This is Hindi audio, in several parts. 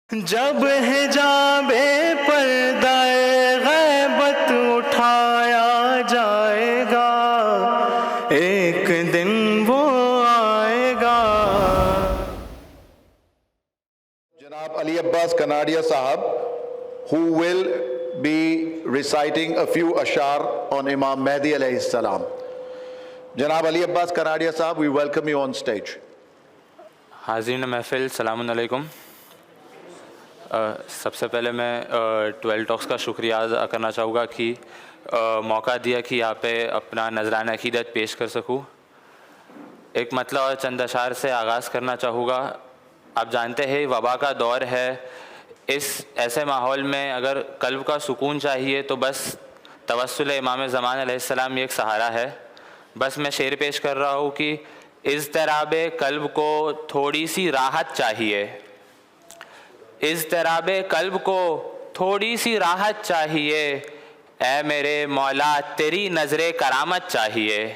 जब हिजाबे पर्दाए गैबत उठाया जाएगा, एक दिन वो आएगा। Janab Ali Abbas Kanadia Sahab, who will be reciting a few ashar on Imam Mahdi alayhi salam. Janab Ali Abbas Kanadia Sahab, we welcome you on stage. हाज़रीन महफ़िल, सलामुन अलैकुम। सबसे पहले मैं 12 टॉक्स का शुक्रिया अदा करना चाहूँगा कि मौका दिया कि यहाँ पे अपना नज़राना अक़ीदत पेश कर सकूँ। एक मतलब और चंद अशार से आगाज़ करना चाहूँगा। आप जानते हैं वबा का दौर है। इस ऐसे माहौल में अगर क़ल्ब का सुकून चाहिए तो बस तवस्सुल इमाम ज़मान अलैहिस्सलाम ये एक सहारा है। बस मैं शेर पेश कर रहा हूँ कि इज़्तिराबे क़ल्ब को थोड़ी सी राहत चाहिए, इज़्तिराबे क़ल्ब को थोड़ी सी राहत चाहिए, ऐ मेरे मौला तेरी नज़रे करामत चाहिए।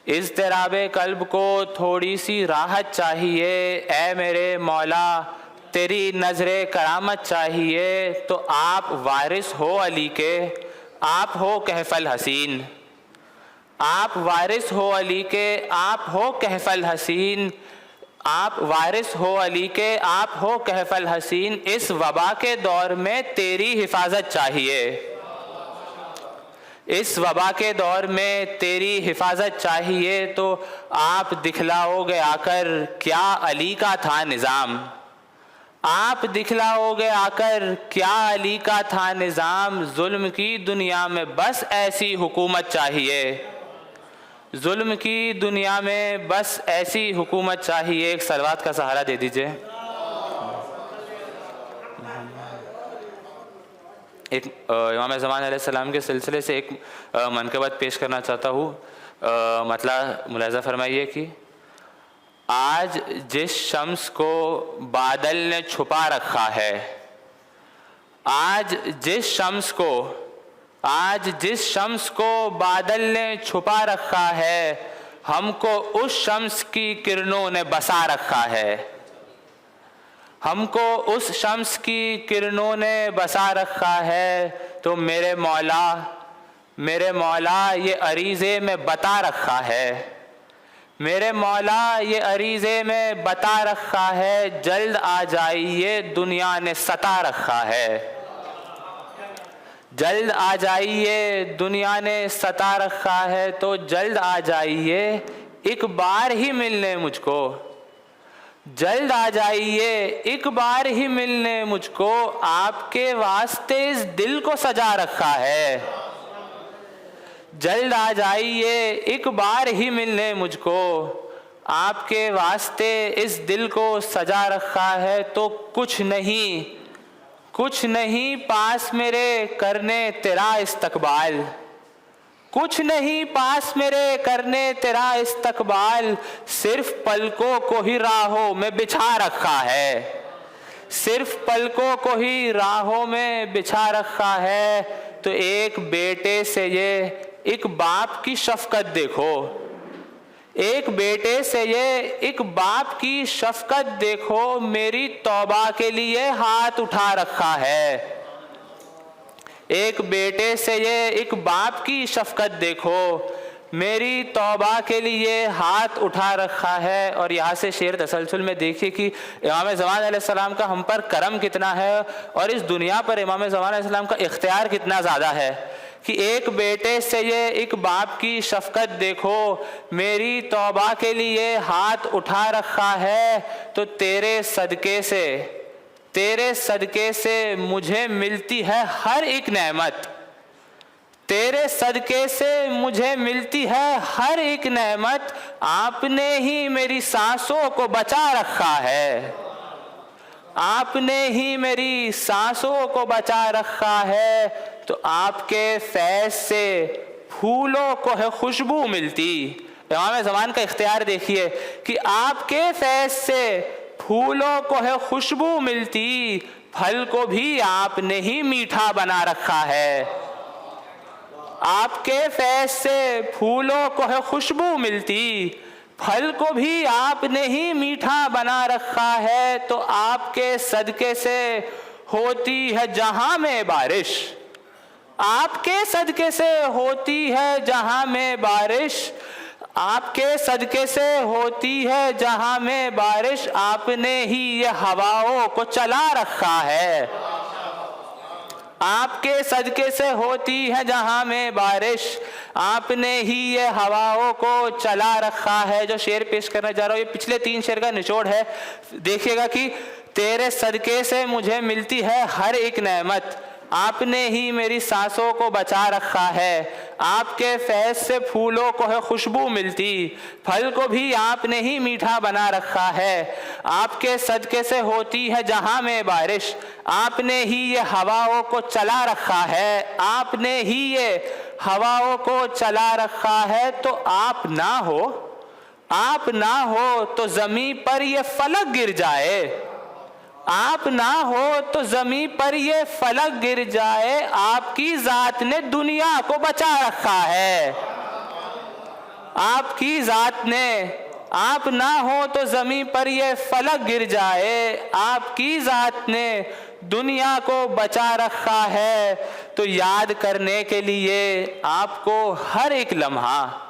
इज़्तिराबे क़ल्ब को थोड़ी सी राहत चाहिए, ऐ मेरे मौला तेरी नज़रे करामत चाहिए। तो आप वारिस हो अली के, आप हो कहफ़ल हसीन, आप वारिस हो अली के, आप हो कहफ़ल हसीन, आप वारिस हो अली के, आप हो कहफ़ल हसीन। इस वबा के दौर में तेरी हिफाजत चाहिए, इस वबा के दौर में तेरी हिफाजत चाहिए। तो आप दिखलाओगे आकर क्या अली का था निज़ाम, आप दिखलाओगे आकर क्या अली का था निज़ाम। जुल्म की दुनिया में बस ऐसी हुकूमत चाहिए, जुल्म की दुनिया में बस ऐसी हुकूमत चाहिए। एक सलवात का सहारा दे दीजिए। एक इमाम ज़मान अलैहिस्सलाम के सिलसिले से एक मनक़बत पेश करना चाहता हूँ। मतलब मुलाज़ा फरमाइए कि आज जिस शम्स को बादल ने छुपा रखा है, आज जिस शम्स को, आज जिस शम्स को बादल ने छुपा रखा है, हमको उस शम्स की किरणों ने बसा रखा है, हमको उस शम्स की किरणों ने बसा रखा है। तो मेरे मौला, मेरे मौला ये अरीज़े में बता रखा है, मेरे मौला ये अरीज़े में बता रखा है। जल्द आ जाइए दुनिया ने सता रखा है, जल्द आ जाइए दुनिया ने सता रखा है। तो जल्द आ जाइए एक बार ही मिलने मुझको, जल्द आ जाइए एक बार ही मिलने मुझको। आपके वास्ते इस दिल को सजा रखा है, जल्द आ जाइए एक बार ही मिलने मुझको। आपके वास्ते इस दिल को सजा रखा है। तो कुछ नहीं, कुछ नहीं पास मेरे करने तेरा इस्तकबाल, कुछ नहीं पास मेरे करने तेरा इस्तकबाल। सिर्फ पलकों को ही राहों में बिछा रखा है, सिर्फ पलकों को ही राहों में बिछा रखा है। तो एक बेटे से ये एक बाप की शफ़क़त देखो, एक बेटे से ये एक बाप की शफ़क़त देखो। मेरी तौबा के लिए हाथ उठा रखा है, एक बेटे से ये एक बाप की शफ़क़त देखो, मेरी तौबा के लिए हाथ उठा रखा है। और यहाँ से शेर तसलसल में देखिए कि इमाम ज़मान अलैहिस्सलाम का हम पर करम कितना है और इस दुनिया पर इमाम ज़मान अलैहिस्सलाम का इख्तियार कितना ज़्यादा है कि एक बेटे से ये एक बाप की शफ़क़त देखो, मेरी तौबा के लिए हाथ उठा रखा है। तो तेरे सदक़े से, तेरे सदक़े से मुझे मिलती है हर एक नेमत, तेरे सदक़े से मुझे मिलती है हर एक नेमत। आपने ही मेरी सांसों को बचा रखा है, आपने ही मेरी सांसों को बचा रखा है। तो आपके फैज़ से फूलों को है खुशबू मिलती। इमाम ज़मान का इख्तियार देखिए कि आपके फैज़ से फूलों को है खुशबू मिलती, फल को भी आपने ही मीठा बना रखा है। आपके फैज़ से फूलों को है खुशबू मिलती, फल को भी आपने ही मीठा बना रखा है, तो आपके सदके से होती है जहां में बारिश, आपके सदके से होती है जहां में बारिश, आपके सदके से होती है जहां में बारिश, आपने ही ये हवाओं को चला रखा है, आपके सदके से होती है जहां में बारिश, आपने ही ये हवाओं को चला रखा है। जो शेर पेश करना जा रहा हूँ ये पिछले 3 शेर का निचोड़ है। देखिएगा कि तेरे सदके से मुझे मिलती है हर एक नेमत, आपने ही मेरी सांसों को बचा रखा है, आपके फैज़ से फूलों को है खुशबू मिलती, फल को भी आपने ही मीठा बना रखा है, आपके सदके से होती है जहां में बारिश, आपने ही ये हवाओं को चला रखा है, आपने ही ये हवाओं को चला रखा है। तो आप ना हो तो ज़मीं पर ये फलक गिर जाए, आप ना हो तो ज़मीं पर ये फलक गिर जाए, आपकी ज़ात ने दुनिया को बचा रखा है, आपकी ज़ात ने, आप ना हो तो ज़मीं पर ये फलक गिर जाए, आपकी ज़ात ने दुनिया को बचा रखा है। तो याद करने के लिए आपको हर एक लम्हा,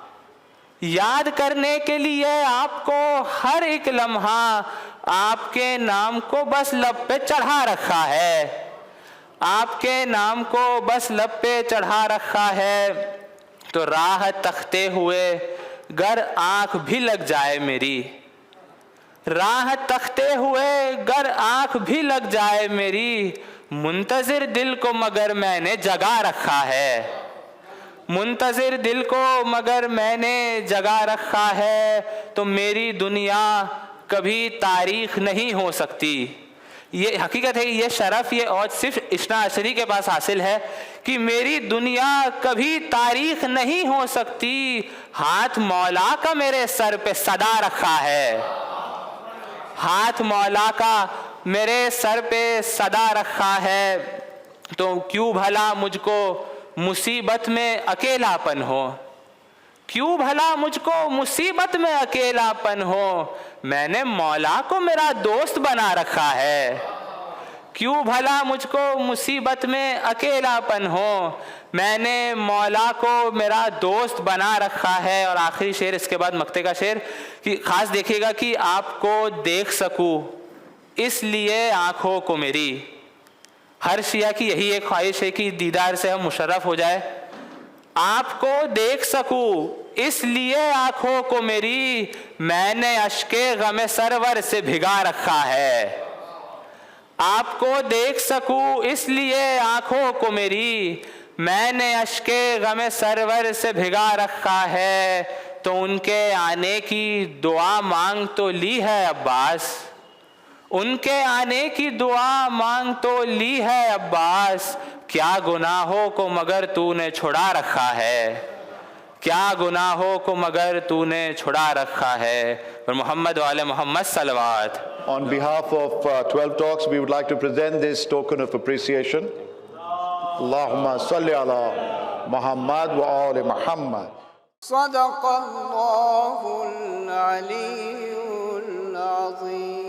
याद करने के लिए आपको हर एक लम्हा आपके नाम को बस लब पे चढ़ा रखा है, आपके नाम को बस लब पे चढ़ा रखा है। तो राह तकते हुए गर आंख भी लग जाए मेरी, राह तकते हुए गर आंख भी लग जाए मेरी, मुंतज़िर दिल को मगर मैंने जगा रखा है, मुंतज़िर दिल को मगर मैंने जगा रखा है। तो मेरी दुनिया कभी तारीख नहीं हो सकती। ये हकीकत है, ये शरफ, ये और सिर्फ इस्ना अशरी के पास हासिल है कि मेरी दुनिया कभी तारीख नहीं हो सकती, हाथ मौला का मेरे सर पे सदा रखा है, हाथ मौला का मेरे सर पे सदा रखा है। तो क्यों भला मुझको मुसीबत में अकेलापन हो, क्यों भला मुझको मुसीबत में अकेलापन हो, मैंने मौला को मेरा दोस्त बना रखा है, क्यों भला मुझको मुसीबत में अकेलापन हो, मैंने मौला को मेरा दोस्त बना रखा है। और आखिरी शेर इसके बाद मक्ते का शेर कि खास देखिएगा कि आपको देख सकूं इसलिए आंखों को मेरी, हर शिया की यही एक ख्वाहिश है कि दीदार से हम मुशर्रफ हो जाए, आपको देख सकूं इसलिए आंखों को मेरी, मैंने अश्के गमे सरवर से भिगा रखा है, आपको देख सकूं इसलिए आंखों को मेरी, मैंने अश्के गमे सरवर से भिगा रखा है। तो उनके आने की दुआ मांग तो ली है अब्बास, उनके आने की दुआ मांग तो ली है अब्बास, क्या गुनाहों को मगर तूने छुड़ा रखा है, क्या गुनाहों को मगर तूने छुड़ा रखा है। और मोहम्मद वाले Mohammad सलवात। On behalf of 12 Talks, we would like to present this token of appreciation. Allahumma salli ala Muhammad wa ali Muhammad. Sadaqallahul Aliyyul Azim.